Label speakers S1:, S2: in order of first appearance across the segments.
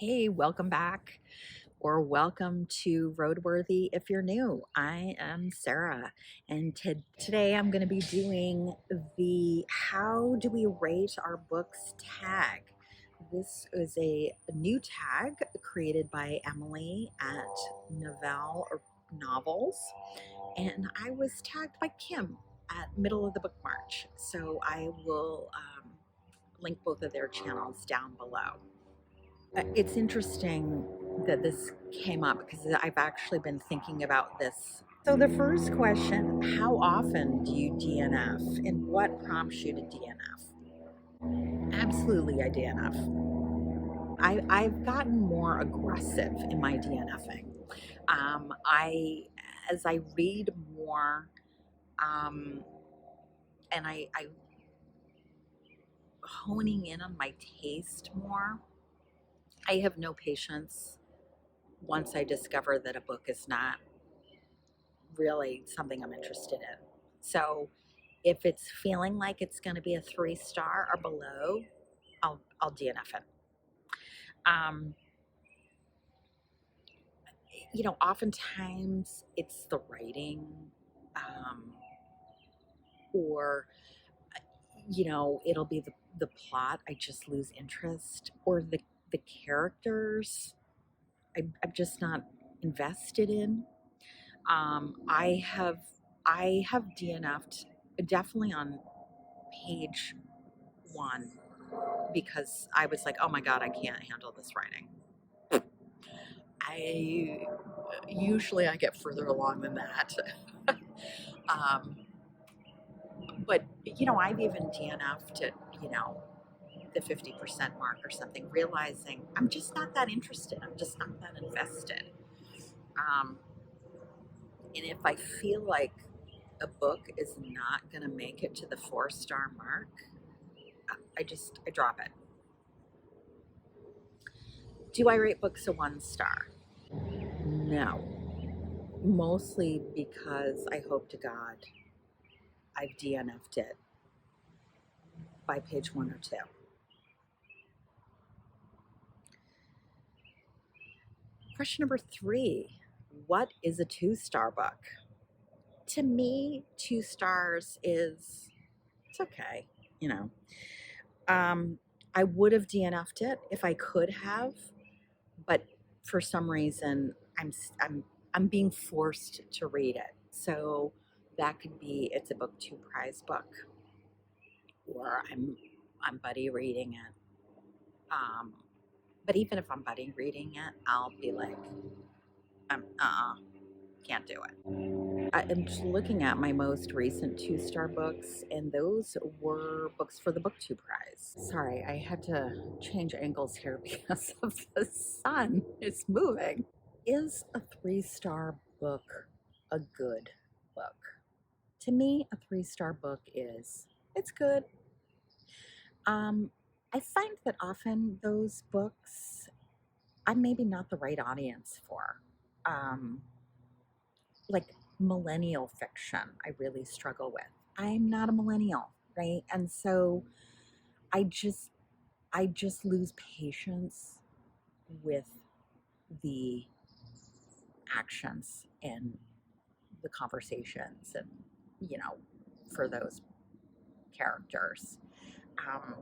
S1: Hey, welcome back or welcome to Roadworthy if you're new. I am Sarah, and today I'm going to be doing the How Do We Rate Our Books tag. This is a new tag created by Emily at Novels, and I was tagged by Kim at Middle of the Book March. So I will link both of their channels down below. It's interesting that this came up because I've actually been thinking about this. So, the first question: how often do you DNF and what prompts you to DNF? Absolutely, I DNF. I've gotten more aggressive in my DNFing. As I read more, um, and I honing in on my taste more, I have no patience once I discover that a book is not really something I'm interested in. So if it's feeling like it's going to be a 3 star or below, I'll DNF it. Um, Oftentimes it's the writing, um, or it'll be the plot. I just lose interest, or the characters. I'm just not invested in. I have DNF'd definitely on page one because I was like, oh my God, I can't handle this writing. I usually I get further along than that. um, but I've even DNF'd at, the 50% mark or something, realizing I'm just not that interested. I'm just not that invested. Um, and if I feel like a book is not going to make it to the 4 star mark, I drop it. Do I rate books a 1 star? No. Mostly because I hope to God I've DNF'd it by page 1 or 2. Question number 3: what is a 2 star book? To me, 2 stars is it's okay. You know, um, I would have DNF'd it if I could have, but for some reason I'm being forced to read it. So that could be it's a book 2 prize book, or I'm buddy reading it. Um, but even if I'm buddy reading it, I'll be like, can't do it. I'm just looking at my most recent 2 star books, and those were books for the Book 2 prize. Sorry, I had to change angles here because of the sun. It's moving. Is a 3 star book a good book? To me, a 3 star book it's good. Um, I find that often those books I'm maybe not the right audience for. Um, like millennial fiction, I really struggle with. I'm not a millennial, right? And so I just I just lose patience with the actions and the conversations and you know for those characters. Um,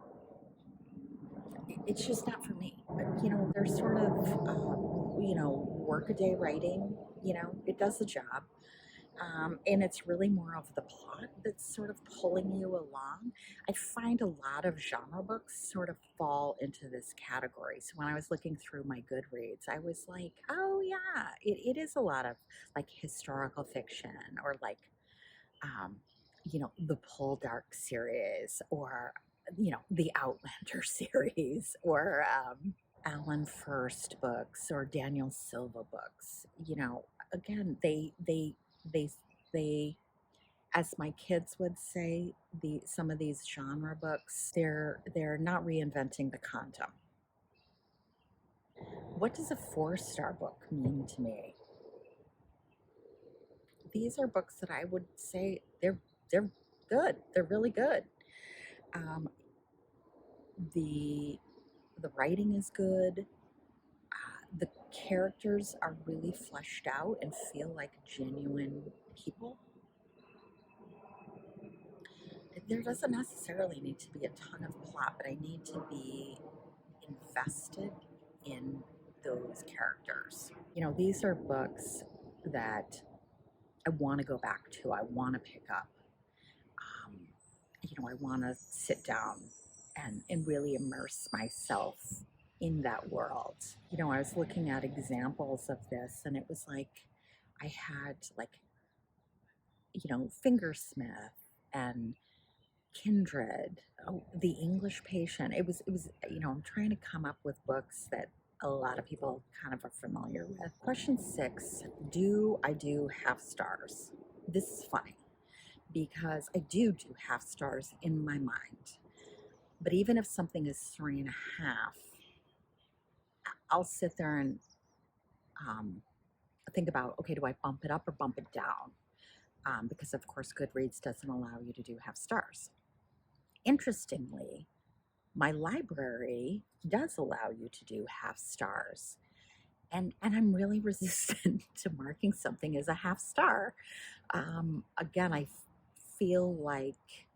S1: it's just not for me. But, they're sort of, workaday writing. It does the job. And it's really more of the plot that's sort of pulling you along. I find a lot of genre books sort of fall into this category. So when I was looking through my Goodreads, I was like, oh yeah, it is a lot of like historical fiction or like, um, the Poldark series or, the Outlander series or Alan First books or Daniel Silva books. Again, they they as my kids would say, some of these genre books, they're not reinventing the condom. What does a 4 star book mean to me? These are books that I would say they're good. They're really good. Um, the the writing is good. The characters are really fleshed out and feel like genuine people. There doesn't necessarily need to be a ton of plot, but I need to be invested in those characters. These are books that I want to go back to, I want to pick up. Um, I want to sit down and really immerse myself in that world. I was looking at examples of this, and it was like I had like, Fingersmith and Kindred, oh, The English Patient. It was, I'm trying to come up with books that a lot of people kind of are familiar with. Question 6, do I do half stars? This is funny because I do half stars in my mind. But even if something is 3.5, I'll sit there and think about, okay, do I bump it up or bump it down? Because of course Goodreads doesn't allow you to do half stars. Interestingly, my library does allow you to do half stars. And I'm really resistant to marking something as a half star. Again, I feel like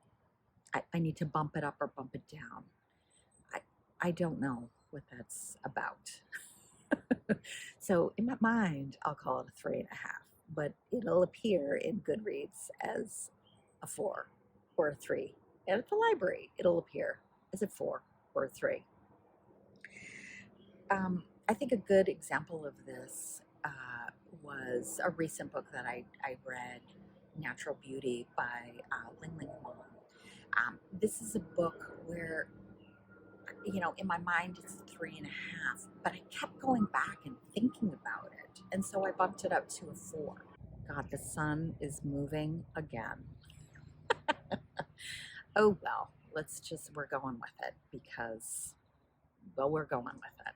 S1: I need to bump it up or bump it down. I don't know what that's about. So in my mind, I'll call it a 3.5, but it'll appear in Goodreads as a 4 or a 3. And at the library, it'll appear as a 4 or a 3. I think a good example of this was a recent book that I read, Natural Beauty by Ling Ling Wong. This is a book where, in my mind it's 3.5, but I kept going back and thinking about it. And so I bumped it up to a 4. God, the sun is moving again. Oh, well, we're going with it because, well, we're going with it.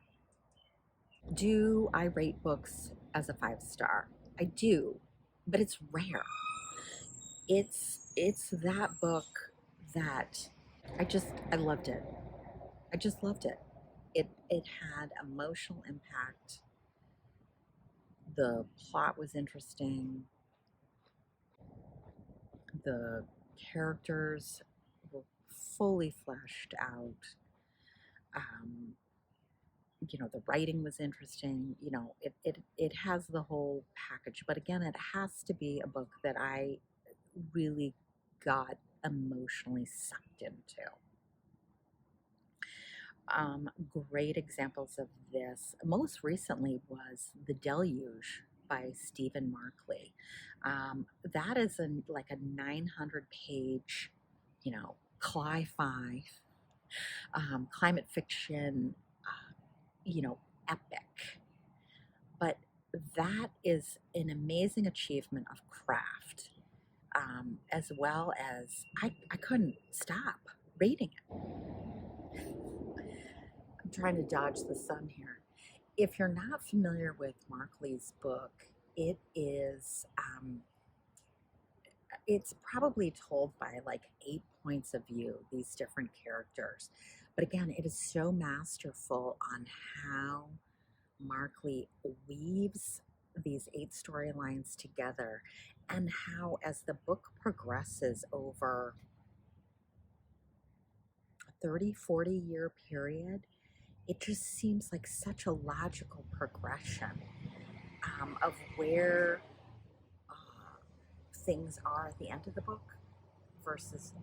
S1: Do I rate books as a 5-star? I do, but it's rare. It's that book that I loved it. I just loved it. It had emotional impact. The plot was interesting. The characters were fully fleshed out. Um, the writing was interesting. It has the whole package. But again, it has to be a book that I really got emotionally sucked into. Great examples of this most recently was The Deluge by Stephen Markley. That is like a 900-page, cli-fi, climate fiction, epic. But that is an amazing achievement of craft, as well as I couldn't stop reading it. I'm trying to dodge the sun here. If you're not familiar with Markley's book, it's probably told by like 8 points of view, these different characters. But again, it is so masterful on how Markley weaves these 8 storylines together, and how, as the book progresses over a 30-40 year period, it just seems like such a logical progression of where things are at the end of the book versus,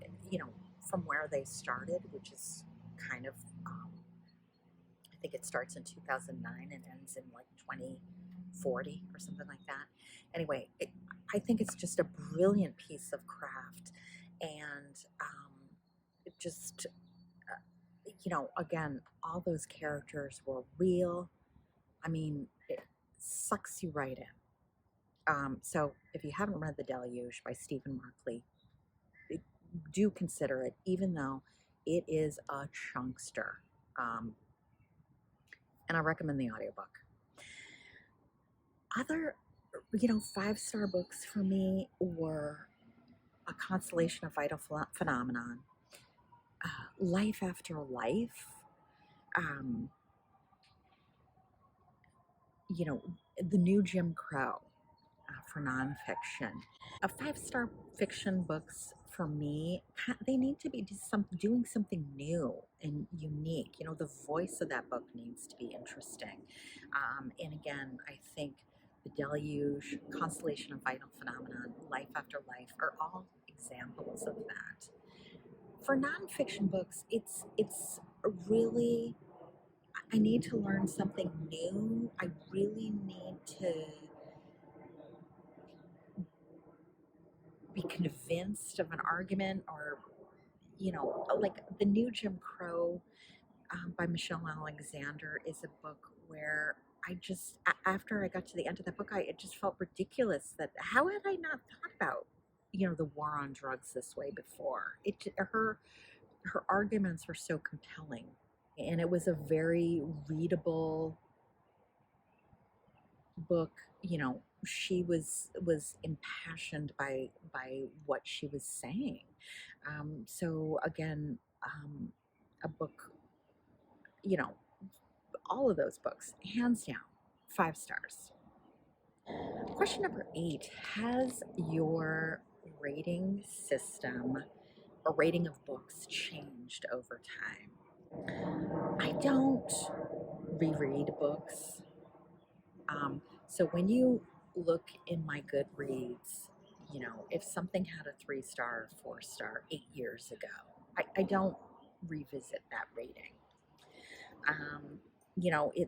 S1: from where they started, which is kind of, I think it starts in 2009 and ends in like 2040 or something like that. Anyway, I think it's just a brilliant piece of craft, and it just, again, all those characters were real. I mean, it sucks you right in. So if you haven't read The Deluge by Stephen Markley, do consider it, even though it is a chunkster. And I recommend the audiobook. Other, 5-star books for me were A Constellation of Vital Phenomenon, Life After Life, the new Jim Crow for nonfiction. 5-star fiction books for me, they need to be doing something new and unique. The voice of that book needs to be interesting. And again, I think The Deluge, Constellation of Vital Phenomenon, Life After Life are all examples of that. For nonfiction books, it's really, I need to learn something new. I really need to be convinced of an argument, or like the new Jim Crow by Michelle Alexander is a book where after I got to the end of that book, it just felt ridiculous that how had I not thought about the war on drugs this way before. Her arguments were so compelling, and it was a very readable book. She was impassioned by what she was saying. So again, a book, all of those books, hands down, 5 stars. Question number 8: has your rating system or rating of books changed over time? I don't reread books. So when you look in my Goodreads, if something had a 3-star, 4-star 8 years ago, I don't revisit that rating.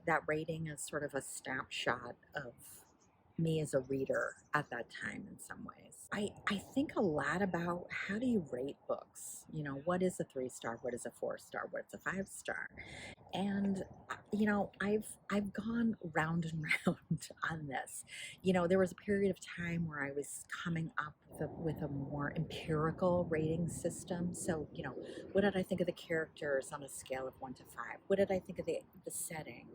S1: That rating is sort of a snapshot of me as a reader at that time in some ways. I think a lot about how do you rate books? What is a 3-star? What is a 4-star? What's a 5-star? And I've gone round and round on this. There was a period of time where I was coming up with a more empirical rating system. So, what did I think of the characters on a scale of 1 to 5? What did I think of the setting?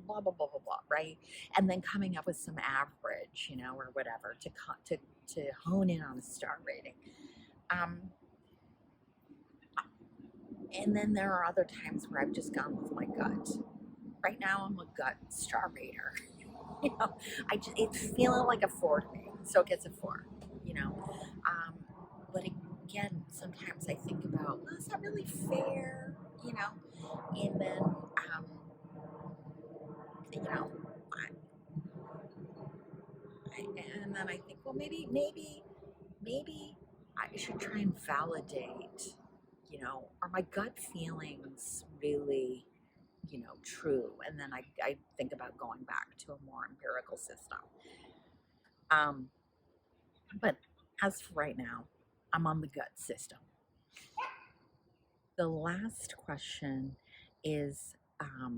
S1: Blah blah blah blah blah, right? And then coming up with some average, or whatever to hone in on a star rating. And then there are other times where I've just gone with my gut. Right now, I'm a gut star rater. It's feeling like a 4 to me, so it gets a 4. But again, sometimes I think about, well, is that really fair? And then, and then I think, well, maybe I should try and validate. Are my gut feelings really true? And then I think about going back to a more empirical system. But as for right now, I'm on the gut system. The last question is, how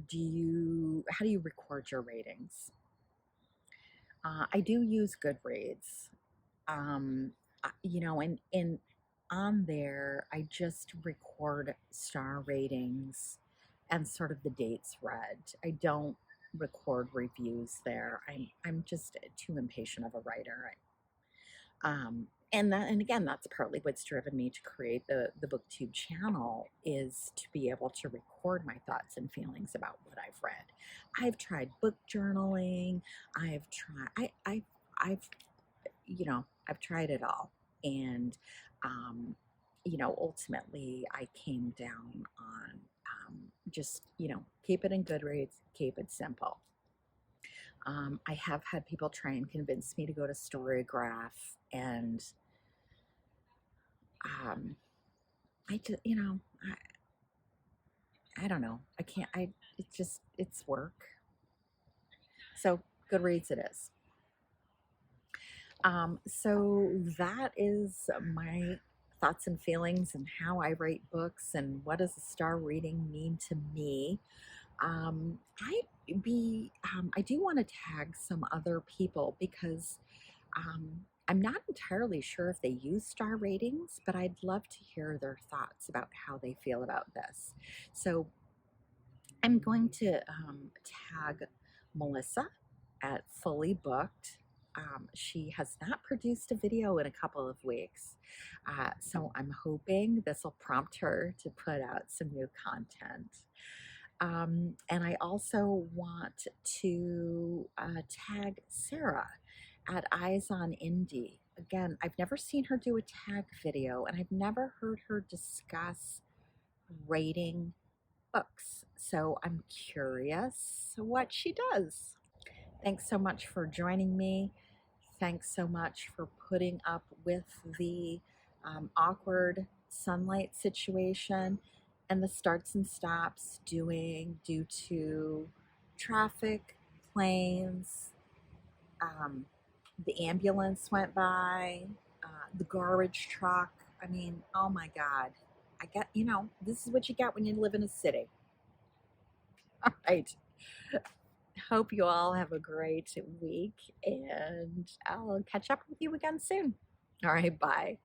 S1: do you record your ratings? I do use Goodreads. And on there, I just record star ratings and sort of the dates read. I don't record reviews there. I'm just too impatient of a writer. And again, that's partly what's driven me to create the BookTube channel, is to be able to record my thoughts and feelings about what I've read. I've tried book journaling. I've tried it all, and ultimately I came down on just keep it in Goodreads, keep it simple. I have had people try and convince me to go to Storygraph, and I just, I don't know. I can't. It's work. So Goodreads it is. So that is my thoughts and feelings and how I rate books and what does a star rating mean to me. I do want to tag some other people because I'm not entirely sure if they use star ratings, but I'd love to hear their thoughts about how they feel about this. So I'm going to tag Melissa at Fully Booked. She has not produced a video in a couple of weeks, so I'm hoping this will prompt her to put out some new content. And I also want to tag Sarah at Eyes on Indie. Again, I've never seen her do a tag video, and I've never heard her discuss rating books. So I'm curious what she does. Thanks so much for joining me. Thanks so much for putting up with the awkward sunlight situation and the starts and stops due to traffic, planes, the ambulance went by, the garbage truck. I mean, oh my God. I get, this is what you get when you live in a city. All right. Hope you all have a great week, and I'll catch up with you again soon. All right, bye.